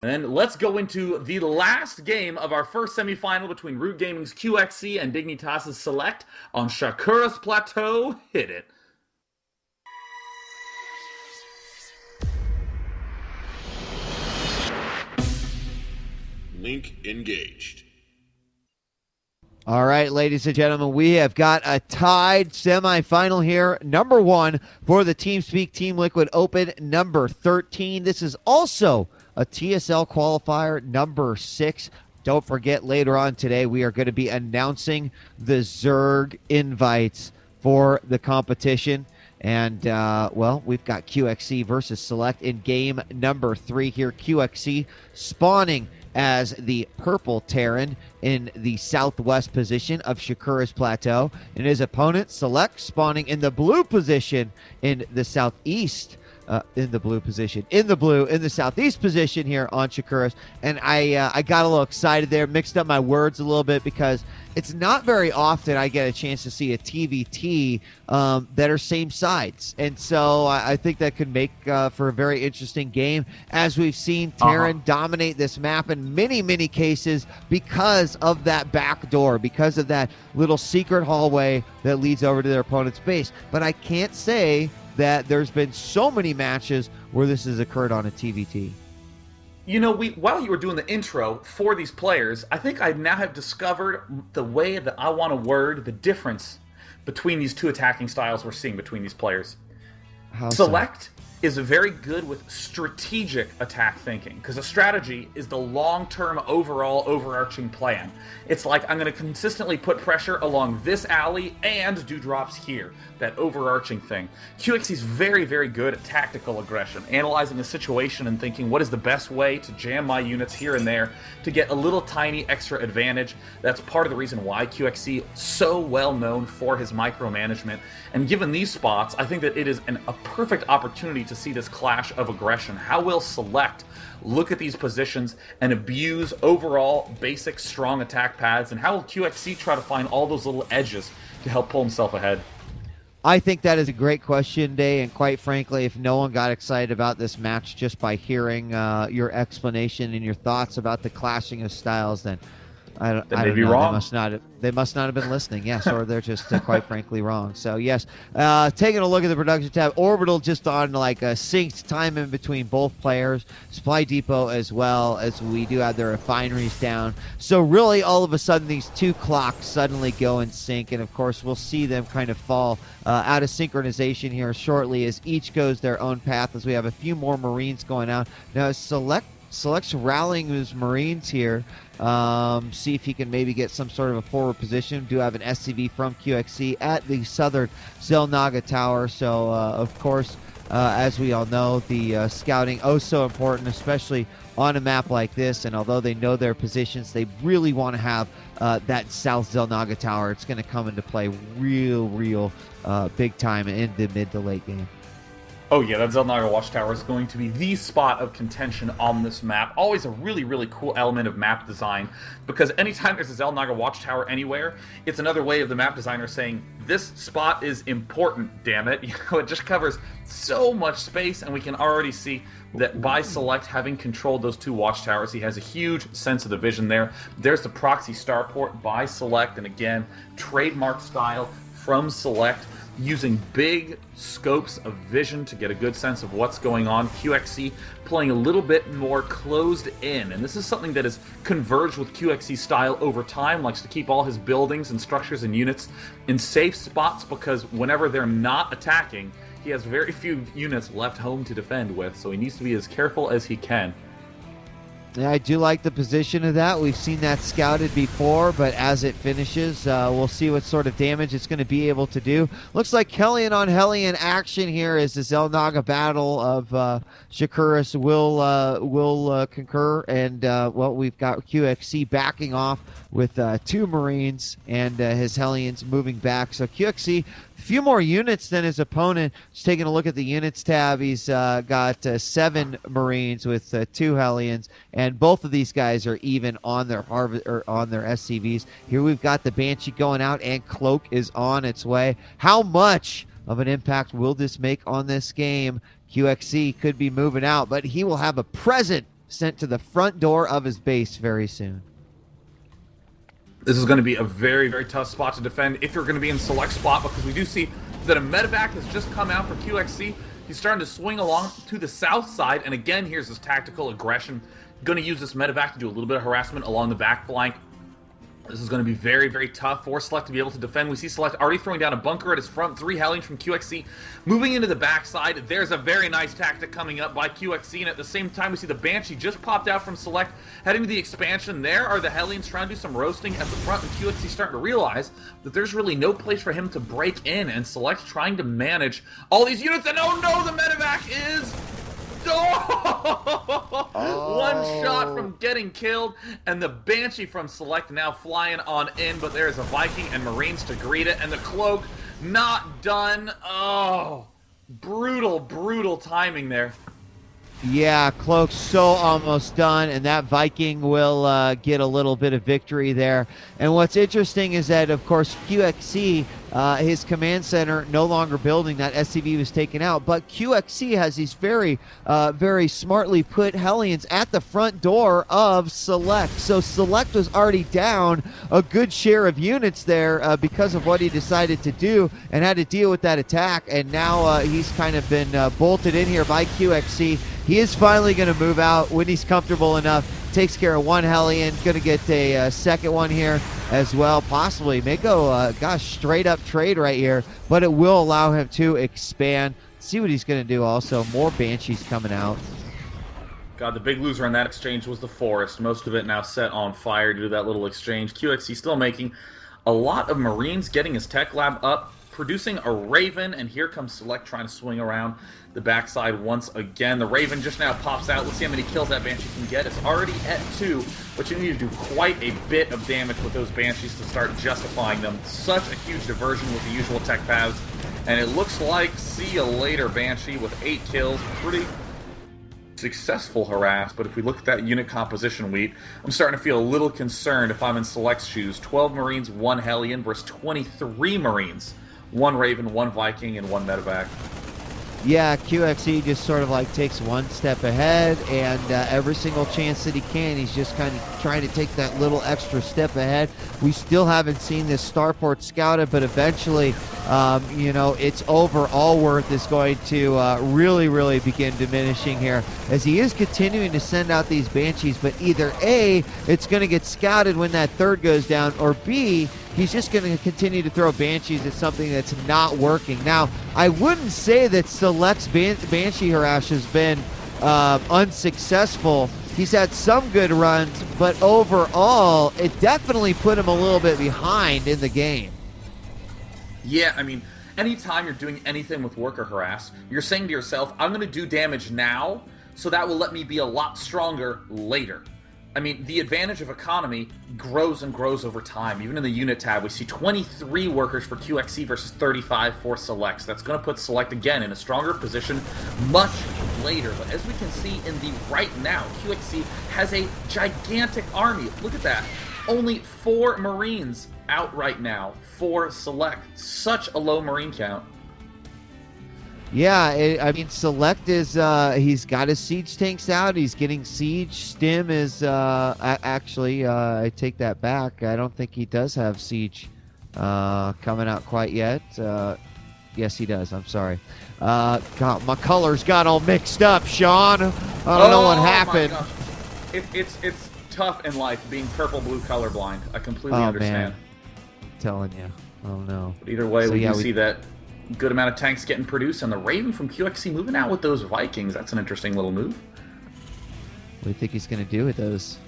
And let's go into the last game of our first semifinal between Root Gaming's QXC and Dignitas' Select on Shakura's Plateau. Hit it. Link engaged. All right, ladies and gentlemen, we have got a tied semifinal here. Number 1 for the TeamSpeak Team Liquid Open, number 13. This is also a TSL qualifier, number 6. Don't forget, later on today, we are going to be announcing the Zerg invites for the competition. And, well, we've got QXC versus Select in game number 3 here. QXC spawning as the purple Terran in the southwest position of Shakura's Plateau. And his opponent, Select, spawning in the blue position in the southeast. In the southeast position here on Shakura's. And I got a little excited there, mixed up my words a little bit, because it's not very often I get a chance to see a TVT that are same sides. And so I think that could make for a very interesting game, as we've seen Terran dominate this map in many, many cases because of that back door, because of that little secret hallway that leads over to their opponent's base. But I can't say that there's been so many matches where this has occurred on a TVT. You know, while you were doing the intro for these players, I think I now have discovered the way that I want to word the difference between these two attacking styles we're seeing between these players. How so? Select is very good with strategic attack thinking, because a strategy is the long-term overall overarching plan. It's like, I'm going to consistently put pressure along this alley and do drops here, that overarching thing. QXC is very, very good at tactical aggression, analyzing a situation and thinking, what is the best way to jam my units here and there to get a little tiny extra advantage. That's part of the reason why QXC is so well known for his micromanagement. And given these spots, I think that it is a perfect opportunity to see this clash of aggression. How will Select look at these positions and abuse overall basic strong attack paths, and how will QXC try to find all those little edges to help pull himself ahead? I think that is a great question, Day, and quite frankly, if no one got excited about this match just by hearing your explanation and your thoughts about the clashing of styles, then I don't know. Wrong. They must not have been listening, yes, or they're just quite frankly wrong. So, yes, taking a look at the production tab, Orbital just on like a synced time in between both players, Supply Depot as well, as we do have their refineries down. So, really, all of a sudden, these two clocks suddenly go in sync, and of course, we'll see them kind of fall out of synchronization here shortly as each goes their own path, as we have a few more Marines going out. Now, Select's rallying his Marines here. See if he can maybe get some sort of a forward position. Do have an SCV from QXC at the southern Zelnaga Tower. So, of course, as we all know, the scouting so important, especially on a map like this. And although they know their positions, they really want to have that South Zelnaga Tower. It's going to come into play real big time in the mid to late game. Oh yeah, that Zelnaga Watchtower is going to be the spot of contention on this map. Always a really cool element of map design, because anytime there's a Zelnaga Watchtower anywhere, it's another way of the map designer saying, this spot is important, damn it. You know, it just covers so much space, and we can already see that by Select having controlled those two watchtowers, he has a huge sense of the vision there. There's the proxy starport by Select, and again, trademark style from Select, using big scopes of vision to get a good sense of what's going on. QXC playing a little bit more closed in, and this is something that has converged with QXC style over time. Likes to keep all his buildings and structures and units in safe spots, because whenever they're not attacking, he has very few units left home to defend with, so he needs to be as careful as he can. Yeah, I do like the position of that. We've seen that scouted before, but as it finishes, we'll see what sort of damage it's going to be able to do. Looks like Hellion on Hellion action here as the Zelnaga battle of Shakura's will concur. And, well, we've got QXC backing off with 2 Marines and his Hellions moving back. So QXC, a few more units than his opponent. Just taking a look at the units tab, he's got 7 Marines with 2 Hellions, and both of these guys are even on their on their SCVs. Here we've got the Banshee going out, and Cloak is on its way. How much of an impact will this make on this game? QXC could be moving out, but he will have a present sent to the front door of his base very soon. This is going to be a very, very tough spot to defend if you're going to be in select spot, because we do see that a medevac has just come out for QXC. He's starting to swing along to the south side, and again, here's his tactical aggression. Going to use this medevac to do a little bit of harassment along the back flank. This is going to be very, very tough for Select to be able to defend. We see Select already throwing down a bunker at his front, 3 Hellions from QXC. Moving into the backside, there's a very nice tactic coming up by QXC, and at the same time, we see the Banshee just popped out from Select, heading to the expansion. There are the Hellions trying to do some roasting at the front, and QXC starting to realize that there's really no place for him to break in, and Select trying to manage all these units, and oh no, the medevac is... Oh! One shot from getting killed, and the Banshee from Select now flying on in, but there's a Viking and Marines to greet it, and the Cloak not done. Oh, brutal, brutal timing there. Yeah, Cloak's so almost done, and that Viking will get a little bit of victory there. And what's interesting is that, of course, QXC, his command center, no longer building. That SCV was taken out, but QXC has these very, very smartly put Hellions at the front door of Select. So Select was already down a good share of units there because of what he decided to do and had to deal with that attack, and now he's kind of been bolted in here by QXC. He is finally going to move out when he's comfortable enough. Takes care of 1 Hellion. Going to get a second one here as well. Possibly may go, straight up trade right here. But it will allow him to expand. See what he's going to do also. More Banshees coming out. God, the big loser in that exchange was the Forest. Most of it now set on fire due to that little exchange. QXC still making a lot of Marines, getting his tech lab up, producing a Raven, and here comes Select trying to swing around the backside once again. The Raven just now pops out. Let's see how many kills that Banshee can get. It's already at 2, but you need to do quite a bit of damage with those Banshees to start justifying them. Such a huge diversion with the usual tech paths, and it looks like see you later, Banshee, with 8 kills. Pretty successful harass, but if we look at that unit composition, Wheat, I'm starting to feel a little concerned if I'm in Select's shoes. 12 Marines, 1 Hellion versus 23 Marines. 1 Raven, 1 Viking, and 1 medevac. Yeah, QXE just sort of like takes one step ahead, and every single chance that he can, he's just kind of trying to take that little extra step ahead. We still haven't seen this starport scouted, but eventually, it's over. Allworth is going to really, really begin diminishing here as he is continuing to send out these Banshees, but either A, it's going to get scouted when that third goes down, or B, he's just going to continue to throw Banshees at something that's not working. Now, I wouldn't say that Select's Banshee harass has been unsuccessful. He's had some good runs, but overall, it definitely put him a little bit behind in the game. Yeah, I mean, anytime you're doing anything with worker harass, you're saying to yourself, I'm going to do damage now, so that will let me be a lot stronger later. I mean, the advantage of economy grows and grows over time. Even in the unit tab, we see 23 workers for QXC versus 35 for Select. So that's going to put Select again in a stronger position much later. But as we can see in the right now, QXC has a gigantic army. Look at that. Only 4 Marines out right now for Select. Such a low Marine count. Yeah, Select is, he's got his siege tanks out. He's getting siege. Stim is, actually, I take that back. I don't think he does have siege coming out quite yet. Yes, he does. I'm sorry. God, my colors got all mixed up, Sean. I don't know what happened. My gosh. It's tough in life being purple-blue colorblind. I completely understand. Man. I'm telling you. Oh, no. But either way, we see that good amount of tanks getting produced, and the Raven from QXC moving out with those Vikings. That's an interesting little move. What do you think he's going to do with those?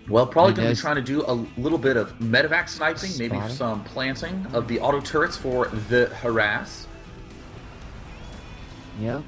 Well, probably going to be trying to do a little bit of medevac sniping, maybe some planting of the auto turrets for the harass. Yeah.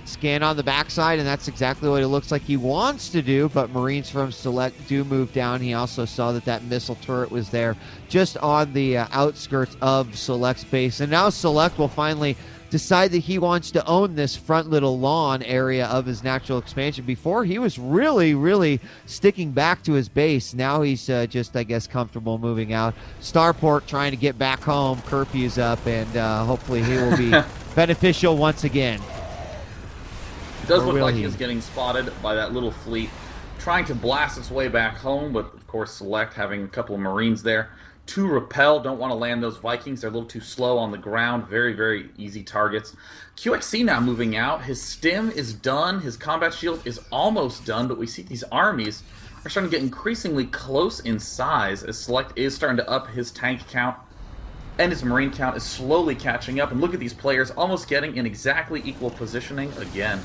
Scan on the backside, and that's exactly what it looks like he wants to do, but Marines from Select do move down. He also saw that missile turret was there just on the outskirts of Select's base, and now Select will finally decide that he wants to own this front little lawn area of his natural expansion. Before, he was really, really sticking back to his base. Now he's just, I guess, comfortable moving out. Starport trying to get back home. Curfew's up, and hopefully he will be beneficial once again. does Or look will like he? he is getting spotted by that little fleet, trying to blast its way back home, but of course Select having a couple of Marines there to repel. Don't want to land those Vikings. They're a little too slow on the ground. Very, very easy targets. QXC now moving out. His stim is done. His combat shield is almost done, but we see these armies are starting to get increasingly close in size as Select is starting to up his tank count, and his Marine count is slowly catching up. And look at these players almost getting in exactly equal positioning again.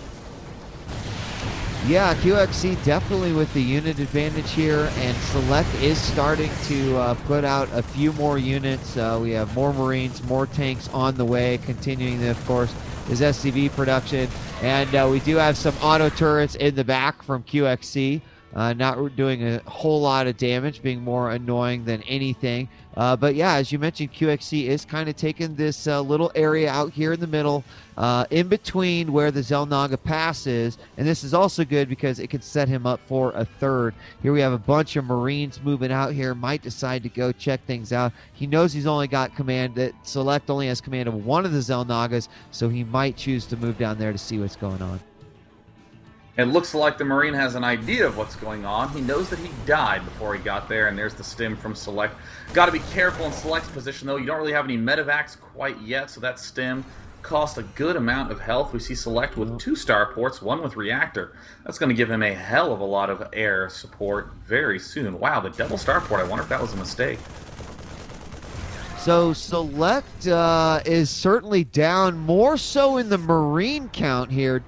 Yeah, QXC definitely with the unit advantage here, and Select is starting to put out a few more units. We have more Marines, more tanks on the way, continuing, of course, his SCV production. And we do have some auto turrets in the back from QXC. Not doing a whole lot of damage, being more annoying than anything. But yeah, as you mentioned, QXC is kind of taking this little area out here in the middle, in between where the Xel'Naga Pass is. And this is also good because it could set him up for a third. Here we have a bunch of Marines moving out here, might decide to go check things out. He knows he's only got command, that Select only has command of one of the Xel'Nagas, so he might choose to move down there to see what's going on. It looks like the Marine has an idea of what's going on. He knows that he died before he got there, and there's the stim from Select. Got to be careful in Select's position, though. You don't really have any medevacs quite yet, so that stim cost a good amount of health. We see Select with 2 starports, 1 with reactor. That's going to give him a hell of a lot of air support very soon. Wow, the double starport. I wonder if that was a mistake. So Select is certainly down, more so in the Marine count here,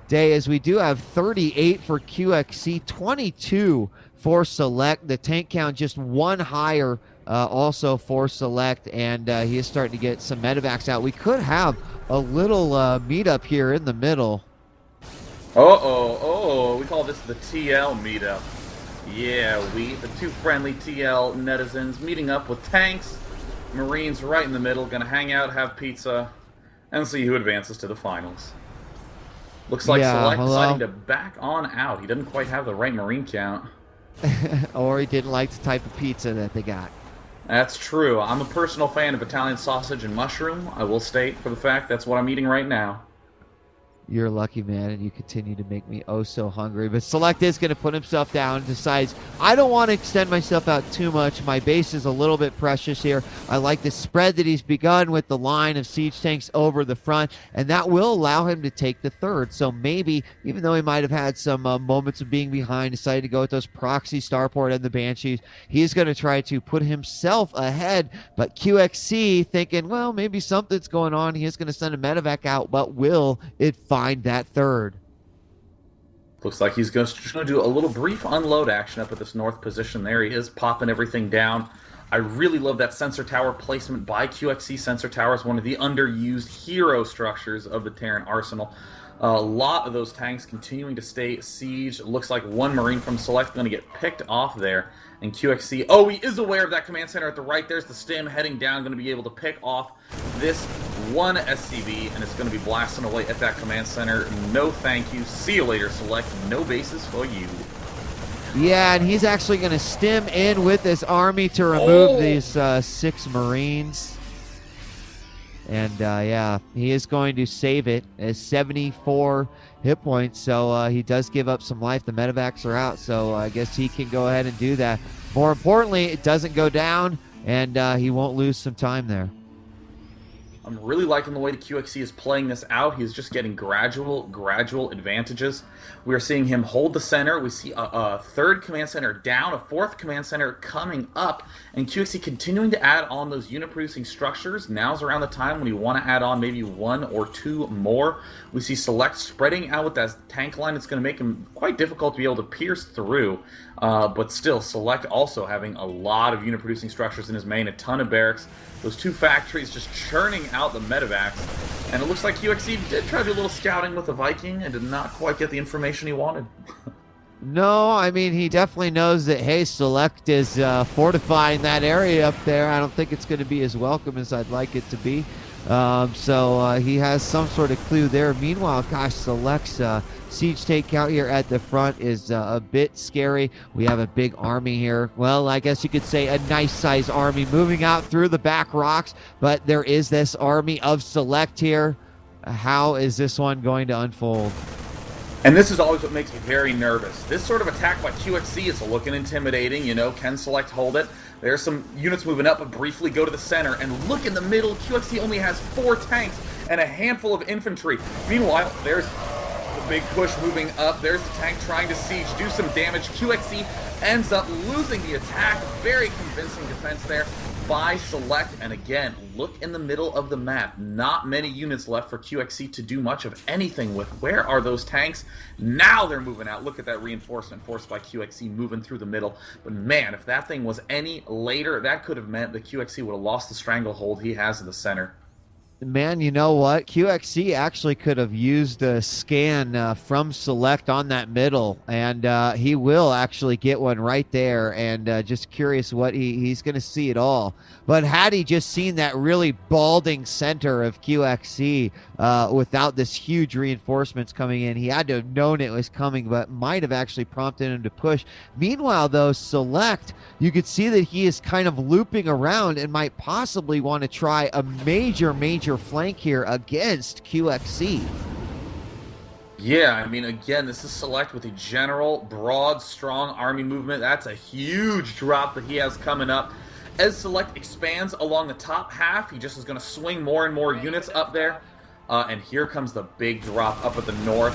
Day, as we do have 38 for QXC, 22 for Select. The tank count just 1 higher also for Select, and he is starting to get some medevacs out. We could have a little meetup here in the middle. We call this the TL meetup. Yeah, the 2 friendly TL netizens meeting up with tanks, Marines right in the middle, gonna hang out, have pizza, and see who advances to the finals. Looks like Select deciding to back on out. He doesn't quite have the right Marine count. Or he didn't like the type of pizza that they got. That's true. I'm a personal fan of Italian sausage and mushroom. I will state for the fact that's what I'm eating right now. You're a lucky man, and you continue to make me oh so hungry. But Select is going to put himself down and decides, I don't want to extend myself out too much. My base is a little bit precious here. I like the spread that he's begun with the line of siege tanks over the front, and that will allow him to take the third. So maybe, even though he might have had some moments of being behind, decided to go with those proxy starport and the Banshees, he's going to try to put himself ahead. But QXC thinking, well, maybe something's going on. He is going to send a medevac out, but will it find that third? Looks like he's just going to do a little brief unload action up at this north position. There he is, popping everything down. I really love that sensor tower placement by QXC. Sensor tower is one of the underused hero structures of the Terran arsenal. A lot of those tanks continuing to stay siege. It looks like 1 Marine from Select going to get picked off there. And QXC, he is aware of that command center at the right. There's the stim heading down, going to be able to pick off this 1 SCV, and it's going to be blasting away at that command center. No thank you. See you later, Select. No bases for you. Yeah, and he's actually going to stim in with this army to remove these 6 Marines. And yeah, he is going to save it as 74 hit points. So he does give up some life. The medevacs are out, so I guess he can go ahead and do that. More importantly, it doesn't go down, and he won't lose some time there. I'm really liking the way the QXC is playing this out. He's just getting gradual advantages. We are seeing him hold the center. We see a 3rd command center down, a 4th command center coming up, and QXC continuing to add on those unit-producing structures. Now's around the time when you want to add on maybe 1 or 2 more. We see Select spreading out with that tank line. It's going to make him quite difficult to be able to pierce through, but still, Select also having a lot of unit-producing structures in his main, a ton of barracks. Those 2 factories just churning out the medevacs. And it looks like QXC did try to do a little scouting with the Viking and did not quite get the information he wanted. No, I mean, he definitely knows that, hey, Select is fortifying that area up there. I don't think it's going to be as welcome as I'd like it to be. So he has some sort of clue there. Meanwhile, gosh, Select's siege take out here at the front is a bit scary. We have a big army here. Well, I guess you could say a nice size army moving out through the back rocks, but there is this army of Select here. How is this one going to unfold? And this is always what makes me very nervous. This sort of attack by QXC is looking intimidating, you know, can Select hold it? There's some units moving up, but briefly go to the center, and look in the middle, QXC only has 4 tanks and a handful of infantry. Meanwhile, there's the big push moving up, there's the tank trying to siege, do some damage. QXC ends up losing the attack, very convincing defense there by Select, and again, look in the middle of the map. Not many units left for QXC to do much of anything with. Where are those tanks? Now they're moving out. Look at that reinforcement forced by QXC moving through the middle. But man, if that thing was any later, that could have meant that QXC would have lost the stranglehold he has in the center. Man, you know what? QXC actually could have used a scan from Select on that middle, and he will actually get one right there, and just curious what he's going to see it all. But had he just seen that really balding center of QXC without this huge reinforcements coming in, he had to have known it was coming, but might have actually prompted him to push. Meanwhile, though, Select, you could see that he is kind of looping around and might possibly want to try a major flank here against QXC. Yeah, I mean, again, this is Select with a general, broad, strong army movement. That's a huge drop that he has coming up. As Select expands along the top half, he just is going to swing more and more units up there. And here comes the big drop up at the north.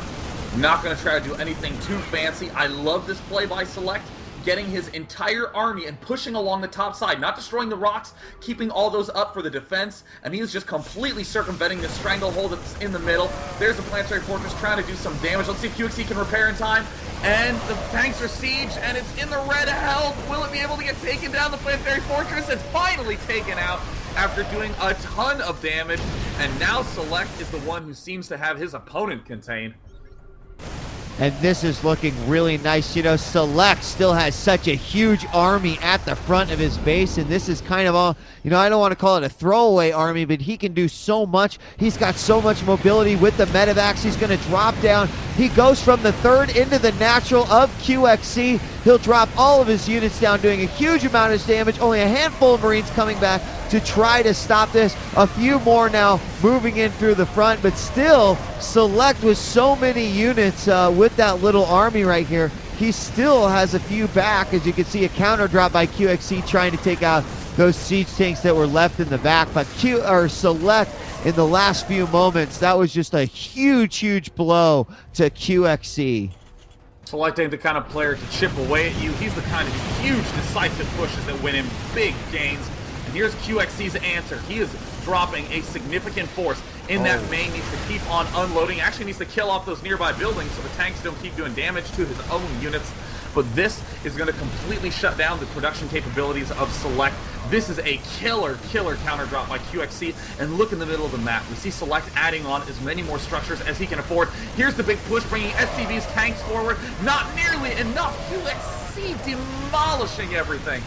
Not going to try to do anything too fancy. I love this play by Select, getting his entire army and pushing along the top side, not destroying the rocks, keeping all those up for the defense, and he is just completely circumventing the stranglehold that's in the middle. There's a planetary fortress trying to do some damage. Let's see if QXC can repair in time, and the tanks are sieged, and it's in the red health. Will it be able to get taken down? The planetary fortress is finally taken out after doing a ton of damage, and now Select is the one who seems to have his opponent contained. And this is looking really nice. You know, Select still has such a huge army at the front of his base, and this is kind of all, you know, I don't want to call it a throwaway army, but he can do so much. He's got so much mobility with the medevacs. He's going to drop down. He goes from the third into the natural of QXC. He'll drop all of his units down, doing a huge amount of damage. Only a handful of Marines coming back to try to stop this. A few more now moving in through the front, but still Select with so many units with that little army right here. He still has a few back. As you can see, a counter drop by QXC trying to take out those siege tanks that were left in the back. But Select in the last few moments, that was just a huge blow to QXC. Select ain't the kind of player to chip away at you. He's the kind of huge decisive pushes that win him big gains. And here's QXC's answer. He is dropping a significant force in that main, needs to keep on unloading. Actually needs to kill off those nearby buildings so the tanks don't keep doing damage to his own units. But this is going to completely shut down the production capabilities of Select. This is a killer counter drop by QXC. And look in the middle of the map. We see Select adding on as many more structures as he can afford. Here's the big push, bringing SCV's tanks forward. Not nearly enough. QXC demolishing everything.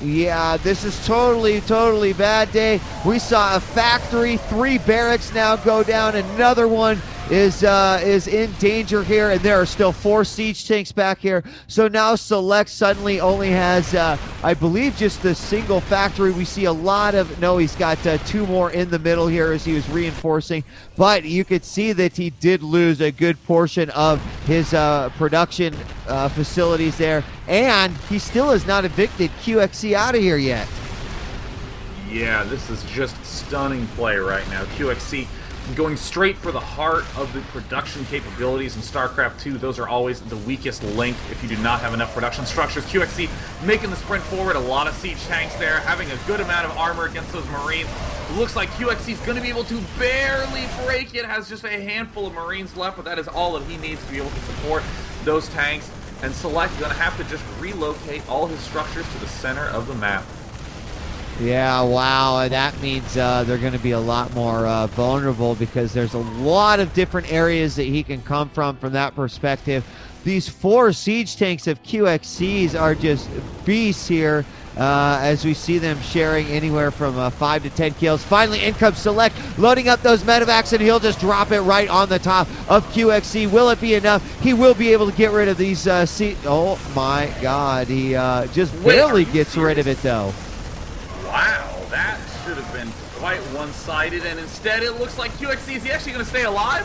Yeah, this is totally bad day. We saw a factory, 3 barracks now go down. Another one is in danger here, and there are still 4 siege tanks back here. So now Select suddenly only has, I believe, just the single factory. We see a lot of, no, he's got 2 more in the middle here as he was reinforcing. But you could see that he did lose a good portion of his production facilities there. And he still has not evicted QXC out of here yet. Yeah, this is just stunning play right now. QXC going straight for the heart of the production capabilities in StarCraft 2. Those are always the weakest link if you do not have enough production structures. QXC making the sprint forward, a lot of siege tanks there, having a good amount of armor against those Marines. It looks like QXC is going to be able to barely break it, has just a handful of Marines left, but that is all that he needs to be able to support those tanks. And Select is going to have to just relocate all his structures to the center of the map. Yeah, wow, that means they're going to be a lot more vulnerable because there's a lot of different areas that he can come from that perspective. These 4 siege tanks of QXCs are just beasts here as we see them sharing anywhere from 5 to 10 kills. Finally, in comes Select, loading up those medevacs, and he'll just drop it right on the top of QXC. Will it be enough? He will be able to get rid of these oh my God, he just barely gets rid of it though. Wow, that should have been quite one-sided, and instead it looks like QXC, is he actually going to stay alive?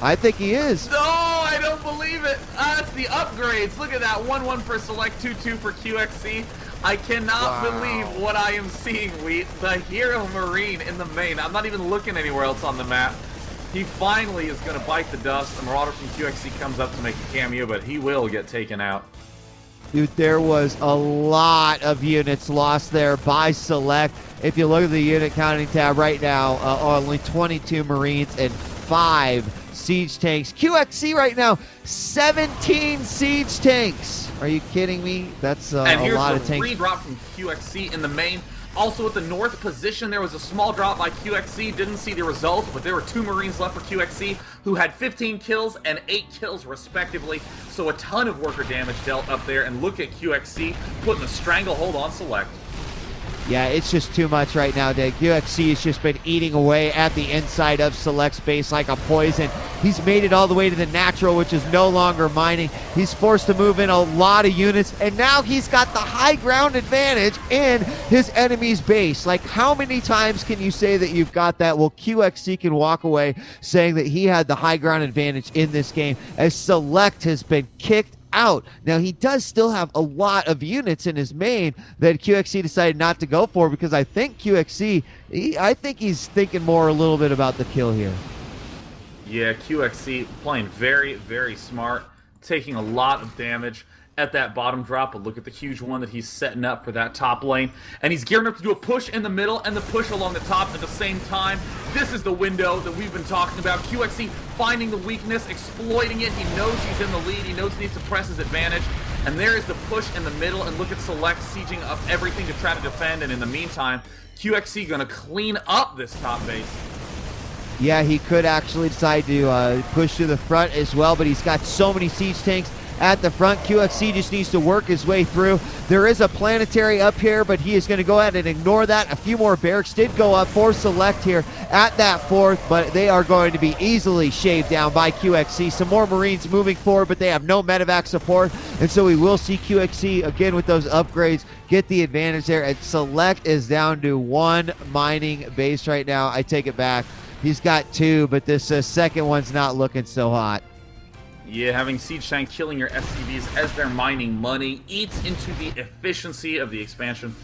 I think he is. No, I don't believe it. That's the upgrades. Look at that. 1-1 for Select, 2-2 for QXC. I cannot believe what I am seeing, Wheat. The Hero Marine in the main. I'm not even looking anywhere else on the map. He finally is going to bite the dust. The Marauder from QXC comes up to make a cameo, but he will get taken out. Dude, there was a lot of units lost there by Select. If you look at the unit counting tab right now, only 22 Marines and 5 siege tanks. QXC right now, 17 siege tanks. Are you kidding me? That's a lot of tanks. And here's the redrop from QXC in the main. Also at the north position, there was a small drop by QXC. Didn't see the results, but there were 2 Marines left for QXC who had 15 kills and 8 kills respectively. So a ton of worker damage dealt up there. And look at QXC putting a stranglehold on Select. Yeah, it's just too much right now, Dick. QXC has just been eating away at the inside of Select's base like a poison. He's made it all the way to the natural, which is no longer mining. He's forced to move in a lot of units, and now he's got the high ground advantage in his enemy's base. Like, how many times can you say that you've got that? Well, QXC can walk away saying that he had the high ground advantage in this game, as Select has been kicked out. Now, he does still have a lot of units in his main that QXC decided not to go for, because I think QXC, I think he's thinking more a little bit about the kill here. Yeah, QXC playing very, very smart, taking a lot of damage at that bottom drop, but look at the huge one that he's setting up for that top lane. And he's gearing up to do a push in the middle and the push along the top at the same time. This is the window that we've been talking about. QXC finding the weakness, exploiting it. He knows he's in the lead. He knows he needs to press his advantage. And there is the push in the middle, and look at Select sieging up everything to try to defend. And in the meantime, QXC going to clean up this top base. Yeah, he could actually decide to push to the front as well, but he's got so many siege tanks at the front. QXC just needs to work his way through. There is a planetary up here, but he is going to go ahead and ignore that. A few more barracks did go up for Select here at that 4th, but they are going to be easily shaved down by QXC. Some more Marines moving forward, but they have no medevac support, and so we will see QXC again with those upgrades get the advantage there. And Select is down to 1 mining base right now. I take it back. He's got 2, but this second one's not looking so hot. Yeah, having Siege Tank killing your SCVs as they're mining money eats into the efficiency of the expansion.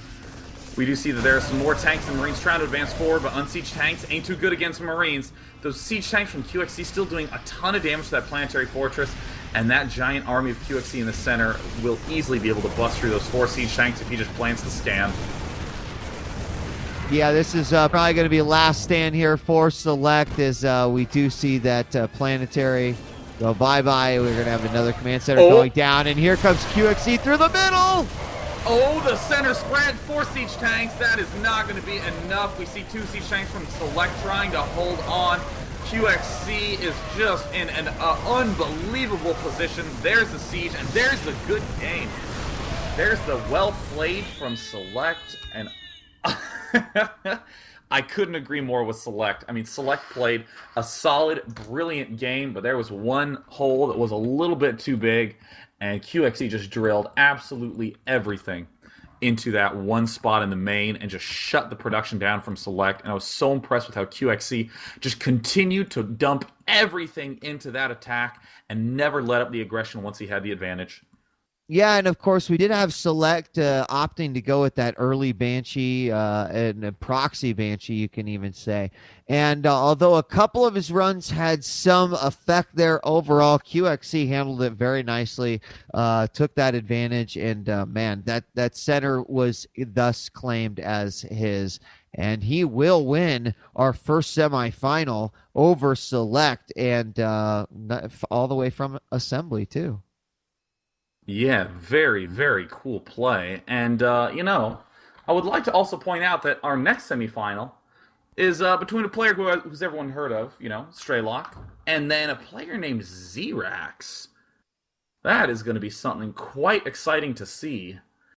We do see that there are some more tanks and Marines trying to advance forward, but unsieged tanks ain't too good against Marines. Those Siege Tanks from QXC still doing a ton of damage to that planetary fortress, and that giant army of QXC in the center will easily be able to bust through those 4 Siege Tanks if he just plants the scan. Yeah, this is probably going to be a last stand here for Select, as we do see that planetary go bye-bye. We're going to have another command center going down, and here comes QXC through the middle! Oh, the center spread, 4 siege tanks. That is not going to be enough. We see 2 siege tanks from Select trying to hold on. QXC is just in an unbelievable position. There's the siege, and there's the good game. There's the well-played from Select, and I couldn't agree more with Select. I mean, Select played a solid, brilliant game, but there was one hole that was a little bit too big, and QXC just drilled absolutely everything into that one spot in the main and just shut the production down from Select. And I was so impressed with how QXC just continued to dump everything into that attack and never let up the aggression once he had the advantage. Yeah, and of course, we did have Select opting to go with that early Banshee and a proxy Banshee, you can even say. And although a couple of his runs had some effect there, overall, QXC handled it very nicely, took that advantage, and man, that center was thus claimed as his. And he will win our first semifinal over Select, and all the way from Assembly, too. Yeah, very, very cool play. And, you know, I would like to also point out that our next semifinal is between a player who's everyone heard of, you know, Straylock, and then a player named Zerax. That is going to be something quite exciting to see.